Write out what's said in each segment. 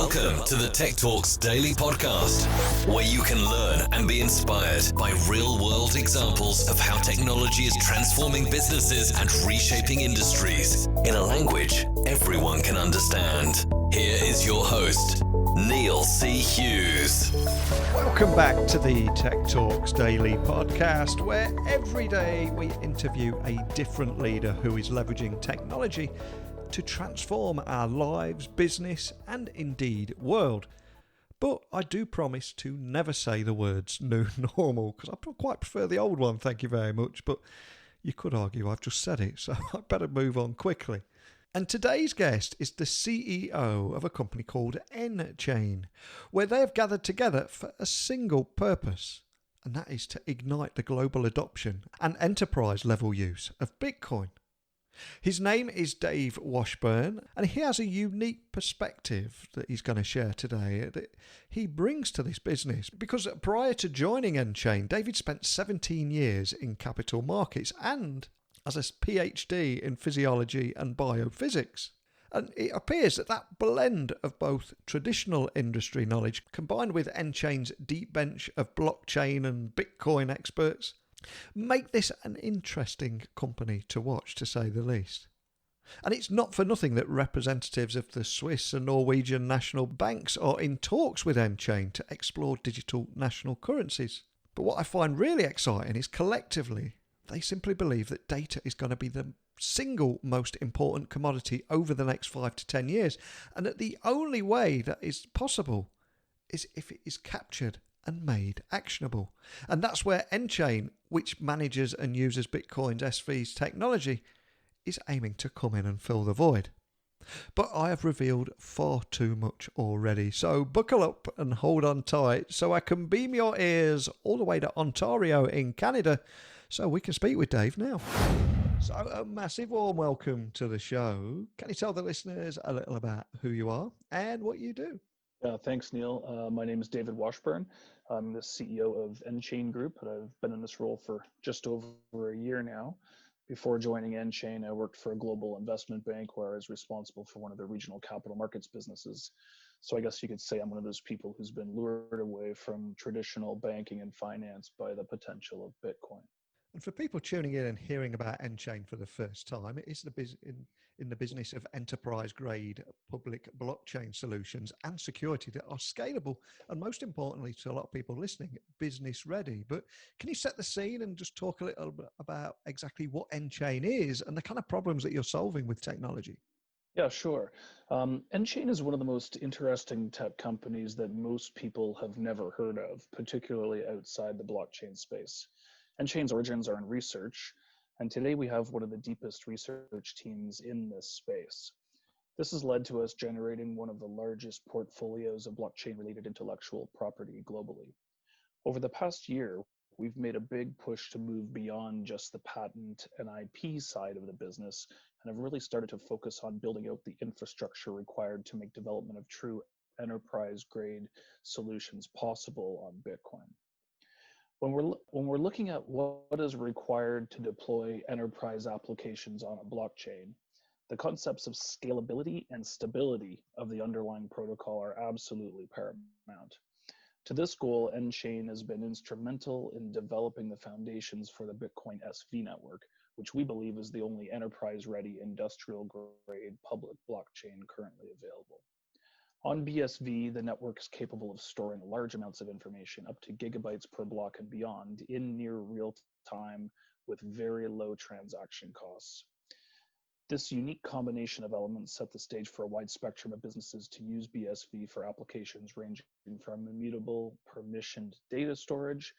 Welcome to the Tech Talks Daily Podcast, where you can learn and be inspired by real-world examples of how technology is transforming businesses and reshaping industries in a language everyone can understand. Here is your host, Neil C. Hughes. Welcome back to the Tech Talks Daily Podcast, where every day we interview a different leader who is leveraging technology to transform our lives, business, and indeed world. But I do promise to never say the words new normal, because I quite prefer the old one, thank you very much. But you could argue I've just said it, so I better move on quickly. And today's guest is the CEO of a company called nChain, where they have gathered together for a single purpose, and that is to ignite the global adoption and enterprise level use of Bitcoin. His name is Dave Washburn, and he has a unique perspective that he's going to share today that he brings to this business. Because prior to joining nChain, David spent 17 years in capital markets and as a PhD in physiology and biophysics. And it appears that that blend of both traditional industry knowledge combined with nChain's deep bench of blockchain and Bitcoin experts make this an interesting company to watch, to say the least. And it's not for nothing that representatives of the Swiss and Norwegian national banks are in talks with nChain to explore digital national currencies. But what I find really exciting is collectively, they simply believe that data is going to be the single most important commodity over the next 5 to 10 years, and that the only way that is possible is if it is captured and made actionable. And that's where nChain, which manages and uses BitCoin S.V.'s technology, is aiming to come in and fill the void. But I have revealed far too much already, so buckle up and hold on tight so I can beam your ears all the way to Ontario in Canada so we can speak with Dave now. So a massive warm welcome to the show. Can you tell the listeners a little about who you are and what you do? Thanks, Neil. My name is David Washburn. I'm the CEO of nChain Group, and I've been in this role for just over a year now. Before joining nChain, I worked for a global investment bank where I was responsible for one of the regional capital markets businesses. So I guess you could say I'm one of those people who's been lured away from traditional banking and finance by the potential of Bitcoin. And for people tuning in and hearing about nChain for the first time, it is in the business of enterprise-grade public blockchain solutions and security that are scalable and, most importantly, to a lot of people listening, business-ready. But can you set the scene and just talk a little bit about exactly what nChain is and the kind of problems that you're solving with technology? Yeah, sure. nChain is one of the most interesting tech companies that most people have never heard of, particularly outside the blockchain space. nChain's origins are in research, and today we have one of the deepest research teams in this space. This has led to us generating one of the largest portfolios of blockchain-related intellectual property globally. Over the past year, we've made a big push to move beyond just the patent and IP side of the business, and have really started to focus on building out the infrastructure required to make development of true enterprise-grade solutions possible on Bitcoin. When we're looking at what is required to deploy enterprise applications on a blockchain, the concepts of scalability and stability of the underlying protocol are absolutely paramount. To this goal, nChain has been instrumental in developing the foundations for the BitCoin S.V network, which we believe is the only enterprise-ready industrial-grade public blockchain currently available. On BSV, the network is capable of storing large amounts of information, up to gigabytes per block and beyond, in near real time with very low transaction costs. This unique combination of elements set the stage for a wide spectrum of businesses to use BSV for applications ranging from immutable permissioned data storage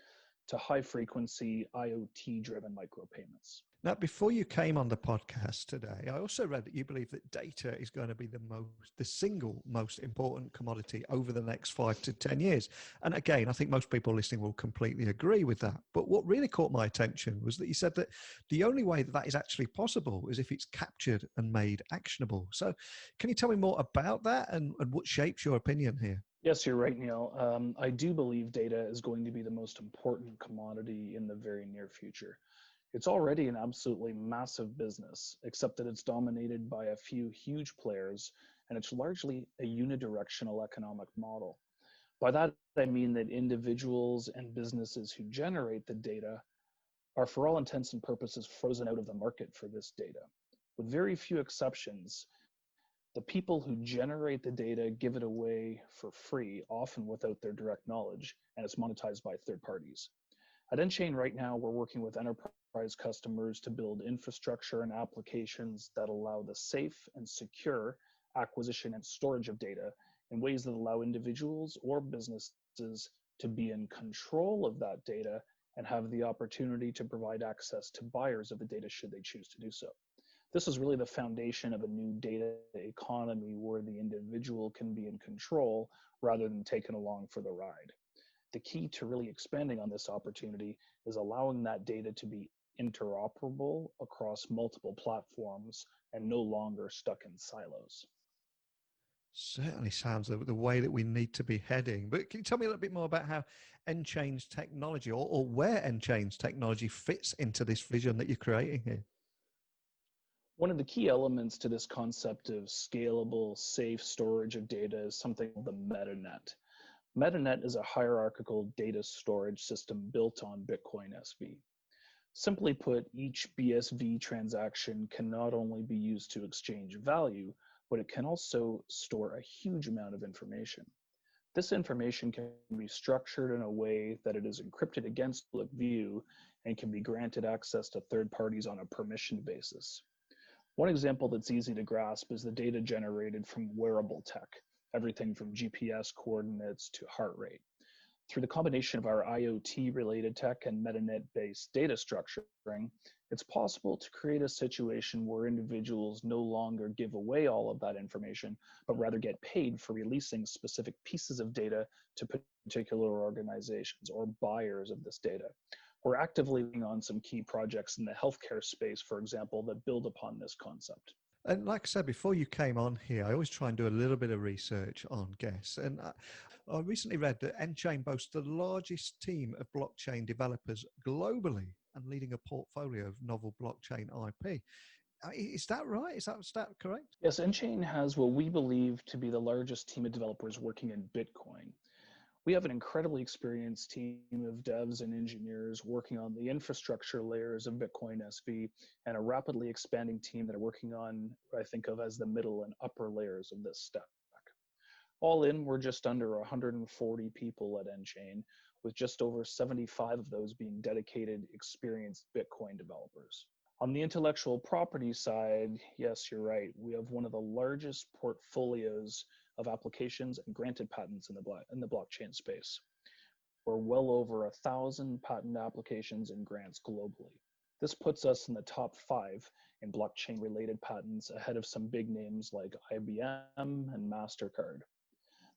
to high-frequency IoT-driven micropayments. Now, before you came on the podcast today, I also read that you believe that data is going to be the single most important commodity over the next 5 to 10 years. And again, I think most people listening will completely agree with that. But what really caught my attention was that you said that the only way that that is actually possible is if it's captured and made actionable. So can you tell me more about that and what shapes your opinion here? Yes, you're right, Neil. I do believe data is going to be the most important commodity in the very near future. It's already an absolutely massive business, except that it's dominated by a few huge players and it's largely a unidirectional economic model. By that, I mean that individuals and businesses who generate the data are, for all intents and purposes, frozen out of the market for this data. With very few exceptions, the people who generate the data give it away for free, often without their direct knowledge, and it's monetized by third parties. At nChain right now, we're working with enterprise customers to build infrastructure and applications that allow the safe and secure acquisition and storage of data in ways that allow individuals or businesses to be in control of that data and have the opportunity to provide access to buyers of the data should they choose to do so. This is really the foundation of a new data economy where the individual can be in control rather than taken along for the ride. The key to really expanding on this opportunity is allowing that data to be interoperable across multiple platforms and no longer stuck in silos. Certainly sounds the way that we need to be heading. But can you tell me a little bit more about how nChain's technology or where nChain's technology fits into this vision that you're creating here? One of the key elements to this concept of scalable, safe storage of data is something called the MetaNet. MetaNet is a hierarchical data storage system built on BitCoin S.V. Simply put, each BSV transaction can not only be used to exchange value, but it can also store a huge amount of information. This information can be structured in a way that it is encrypted against public view and can be granted access to third parties on a permission basis. One example that's easy to grasp is the data generated from wearable tech, everything from GPS coordinates to heart rate. Through the combination of our IoT-related tech and MetaNet-based data structuring, it's possible to create a situation where individuals no longer give away all of that information, but rather get paid for releasing specific pieces of data to particular organizations or buyers of this data. We're actively working on some key projects in the healthcare space, for example, that build upon this concept. And like I said, before you came on here, I always try and do a little bit of research on guests. And I recently read that nChain boasts the largest team of blockchain developers globally and leading a portfolio of novel blockchain IP. Is that right? Is that correct? Yes, nChain has what we believe to be the largest team of developers working in Bitcoin. We have an incredibly experienced team of devs and engineers working on the infrastructure layers of BitCoin S.V. and a rapidly expanding team that are working on what I think of as the middle and upper layers of this stack. All in, we're just under 140 people at nChain, with just over 75 of those being dedicated, experienced Bitcoin developers. On the intellectual property side, yes, you're right. We have one of the largest portfolios of applications and granted patents in the blockchain space. We're well over 1,000 patent applications and grants globally. This puts us in the top 5 in blockchain-related patents, ahead of some big names like IBM and MasterCard.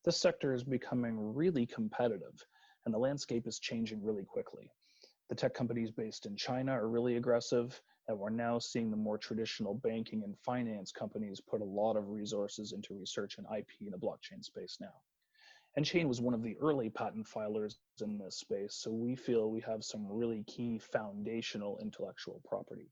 This sector is becoming really competitive, and the landscape is changing really quickly. The tech companies based in China are really aggressive, and we're now seeing the more traditional banking and finance companies put a lot of resources into research and IP in the blockchain space now. nChain was one of the early patent filers in this space, so we feel we have some really key foundational intellectual property.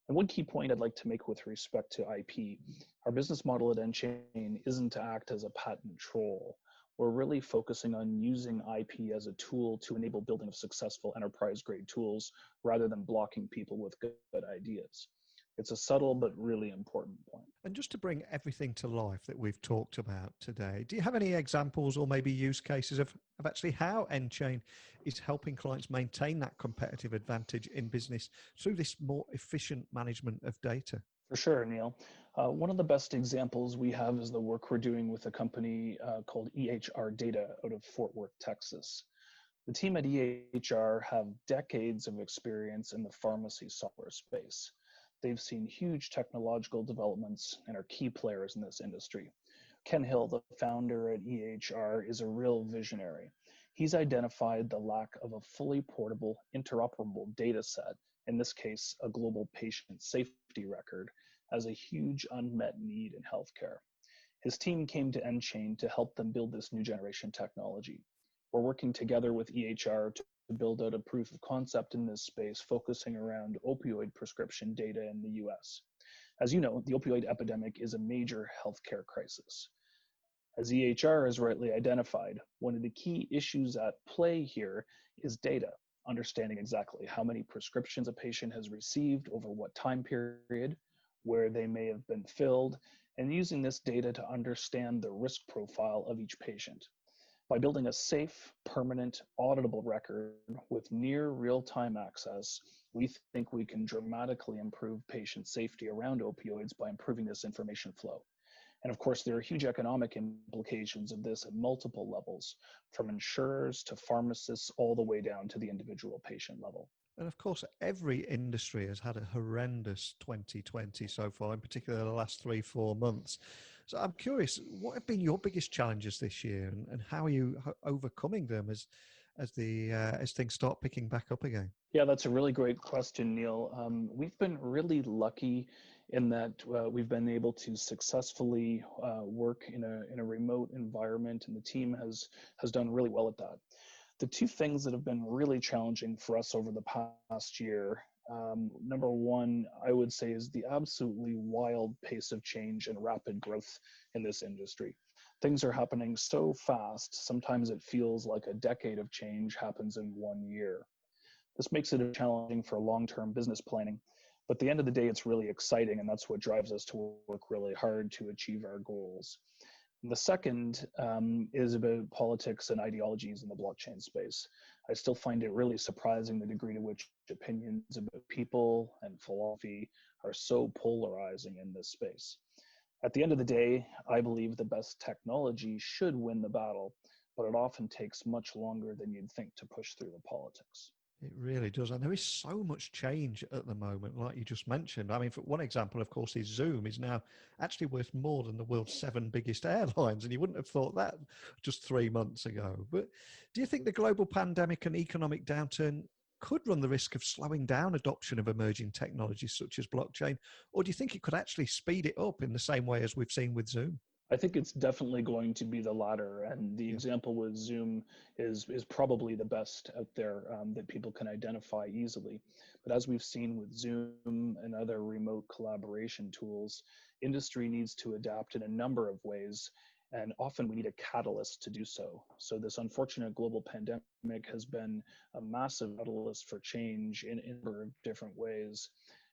And one key point I'd like to make with respect to IP, our business model at nChain isn't to act as a patent troll. We're really focusing on using IP as a tool to enable building of successful enterprise-grade tools rather than blocking people with good ideas. It's a subtle but really important point. And just to bring everything to life that we've talked about today, do you have any examples or maybe use cases of actually how nChain is helping clients maintain that competitive advantage in business through this more efficient management of data? For sure, Neil. One of the best examples we have is the work we're doing with a company called EHR Data out of Fort Worth, Texas. The team at EHR have decades of experience in the pharmacy software space. They've seen huge technological developments and are key players in this industry. Ken Hill, the founder at EHR, is a real visionary. He's identified the lack of a fully portable, interoperable data set, in this case, a global patient safety record, as a huge unmet need in healthcare. His team came to nChain to help them build this new generation technology. We're working together with EHR to build out a proof of concept in this space, focusing around opioid prescription data in the US. As you know, the opioid epidemic is a major healthcare crisis. As EHR has rightly identified, one of the key issues at play here is data, understanding exactly how many prescriptions a patient has received over what time period, where they may have been filled, and using this data to understand the risk profile of each patient. By building a safe, permanent, auditable record with near real-time access, we think we can dramatically improve patient safety around opioids by improving this information flow. And of course, there are huge economic implications of this at multiple levels, from insurers to pharmacists, all the way down to the individual patient level. And of course, every industry has had a horrendous 2020 so far, in particular the last 3-4 months. So I'm curious, what have been your biggest challenges this year, and how are you overcoming them as things start picking back up again? Yeah, that's a really great question, Neil. We've been really lucky in that we've been able to successfully work in a remote environment, and the team has done really well at that. The two things that have been really challenging for us over the past year, number one, I would say, is the absolutely wild pace of change and rapid growth in this industry. Things are happening so fast, sometimes it feels like a decade of change happens in 1 year. This makes it challenging for long-term business planning, but at the end of the day, it's really exciting, and that's what drives us to work really hard to achieve our goals. The second is about politics and ideologies in the blockchain space. I still find it really surprising the degree to which opinions about people and philosophy are so polarizing in this space. At the end of the day, I believe the best technology should win the battle, but it often takes much longer than you'd think to push through the politics. It really does. And there is so much change at the moment, like you just mentioned. I mean, for one example, of course, is Zoom is now actually worth more than the world's 7 biggest airlines. And you wouldn't have thought that just 3 months ago. But do you think the global pandemic and economic downturn could run the risk of slowing down adoption of emerging technologies such as blockchain? Or do you think it could actually speed it up in the same way as we've seen with Zoom? I think it's definitely going to be the latter, and the example with Zoom is probably the best out there that people can identify easily. But as we've seen with Zoom and other remote collaboration tools, industry needs to adapt in a number of ways, and often we need a catalyst to do so. So this unfortunate global pandemic has been a massive catalyst for change in a number of different ways.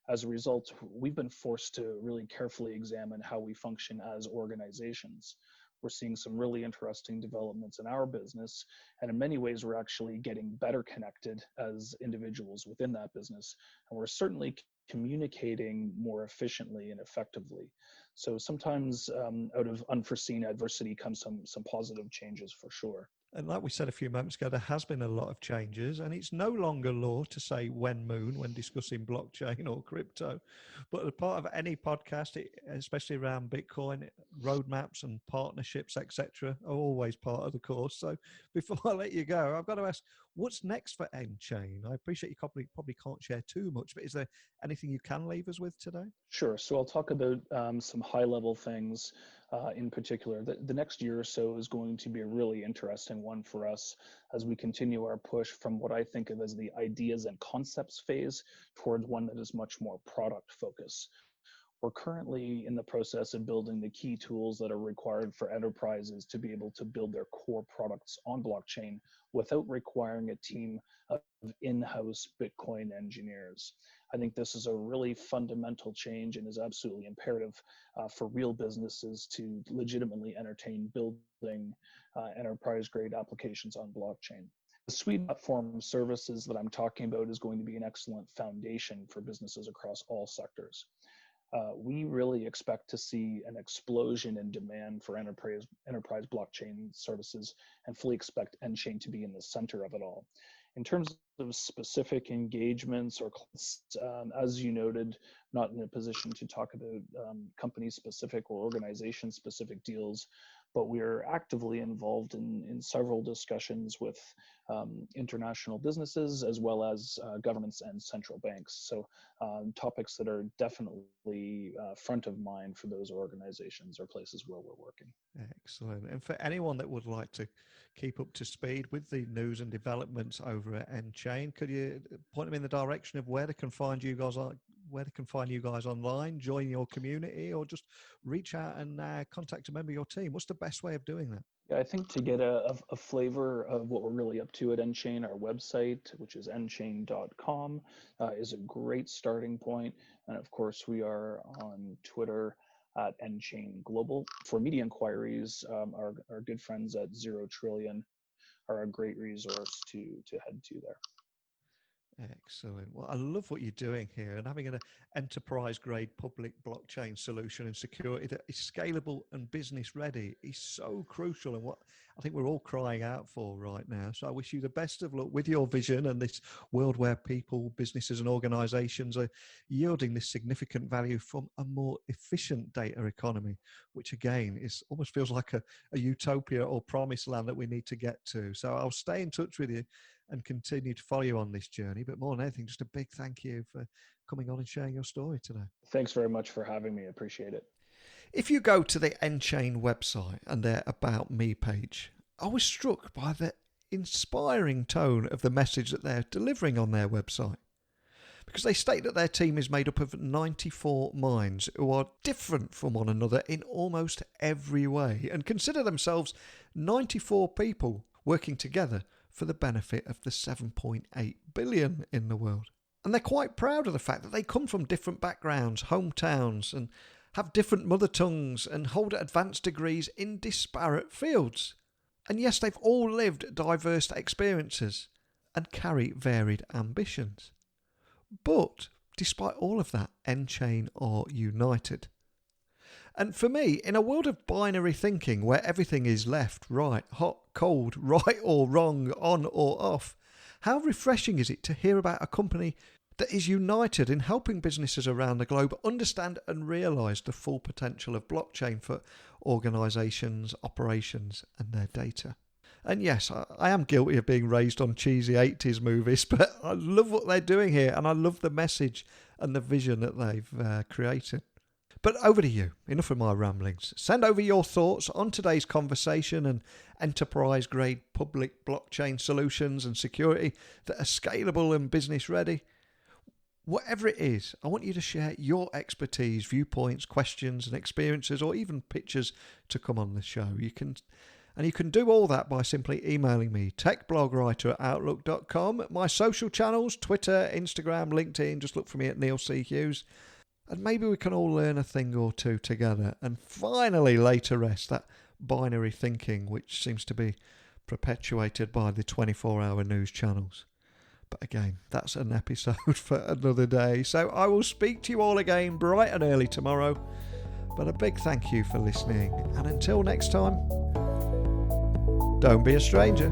As a result, we've been forced to really carefully examine how we function as organizations. We're seeing some really interesting developments in our business, and in many ways, we're actually getting better connected as individuals within that business, and we're certainly communicating more efficiently and effectively. So sometimes out of unforeseen adversity comes some positive changes for sure. And like we said a few moments ago, there has been a lot of changes, and it's no longer law to say when moon when discussing blockchain or crypto. But as part of any podcast, especially around Bitcoin, roadmaps and partnerships, etc., are always part of the course. So before I let you go, I've got to ask, what's next for nChain? I appreciate you probably can't share too much, but is there anything you can leave us with today? Sure. So I'll talk about some high-level things in particular. The next year or so is going to be a really interesting one for us as we continue our push from what I think of as the ideas and concepts phase towards one that is much more product focused. We're currently in the process of building the key tools that are required for enterprises to be able to build their core products on blockchain without requiring a team of in-house Bitcoin engineers. I think this is a really fundamental change and is absolutely imperative for real businesses to legitimately entertain building enterprise-grade applications on blockchain. The suite of platform services that I'm talking about is going to be an excellent foundation for businesses across all sectors. We really expect to see an explosion in demand for enterprise blockchain services and fully expect nChain to be in the center of it all. In terms of specific engagements or as you noted, not in a position to talk about company-specific or organization-specific deals, but we are actively involved in several discussions with international businesses as well as governments and central banks. So topics that are definitely front of mind for those organizations or places where we're working. Excellent. And for anyone that would like to keep up to speed with the news and developments over at nChain, could you point them in the direction of where they can find you guys where they can find you guys online, join your community, or just reach out and contact a member of your team. What's the best way of doing that? Yeah, I think to get a flavor of what we're really up to at nChain, our website, which is nChain.com, is a great starting point. And of course, we are on Twitter at nChain Global. For media inquiries, our good friends at 0 Trillion are a great resource to head to there. Excellent. Well, I love what you're doing here, and having an enterprise-grade public blockchain solution and security that is scalable and business-ready is so crucial, and what I think we're all crying out for right now. So I wish you the best of luck with your vision and this world where people, businesses, and organizations are yielding this significant value from a more efficient data economy, which again is almost feels like a utopia or promised land that we need to get to. So I'll stay in touch with you and continue to follow you on this journey. But more than anything, just a big thank you for coming on and sharing your story today. Thanks very much for having me. I appreciate it. If you go to the nChain website and their About Me page, I was struck by the inspiring tone of the message that they're delivering on their website. Because they state that their team is made up of 94 minds who are different from one another in almost every way, and consider themselves 94 people working together for the benefit of the 7.8 billion in the world. And they're quite proud of the fact that they come from different backgrounds, hometowns, and have different mother tongues and hold advanced degrees in disparate fields. And yes, they've all lived diverse experiences and carry varied ambitions. But despite all of that, nChain are united. And for me, in a world of binary thinking where everything is left, right, hot, cold, right or wrong, on or off, how refreshing is it to hear about a company that is united in helping businesses around the globe understand and realise the full potential of blockchain for organisations, operations and their data. And yes, I am guilty of being raised on cheesy 80s movies, but I love what they're doing here and I love the message and the vision that they've created. But over to you. Enough of my ramblings. Send over your thoughts on today's conversation and enterprise-grade public blockchain solutions and security that are scalable and business-ready. Whatever it is, I want you to share your expertise, viewpoints, questions and experiences, or even pictures to come on the show. You can do all that by simply emailing me, techblogwriter@outlook.com. My social channels, Twitter, Instagram, LinkedIn, just look for me at Neil C. Hughes. And maybe we can all learn a thing or two together and finally lay to rest that binary thinking which seems to be perpetuated by the 24-hour news channels. But again, that's an episode for another day. So I will speak to you all again bright and early tomorrow. But a big thank you for listening. And until next time, don't be a stranger.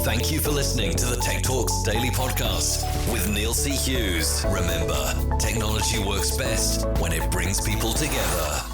Thank you for listening to the Tech Talks Daily Podcast with Neil C. Hughes. Remember, technology works best when it brings people together.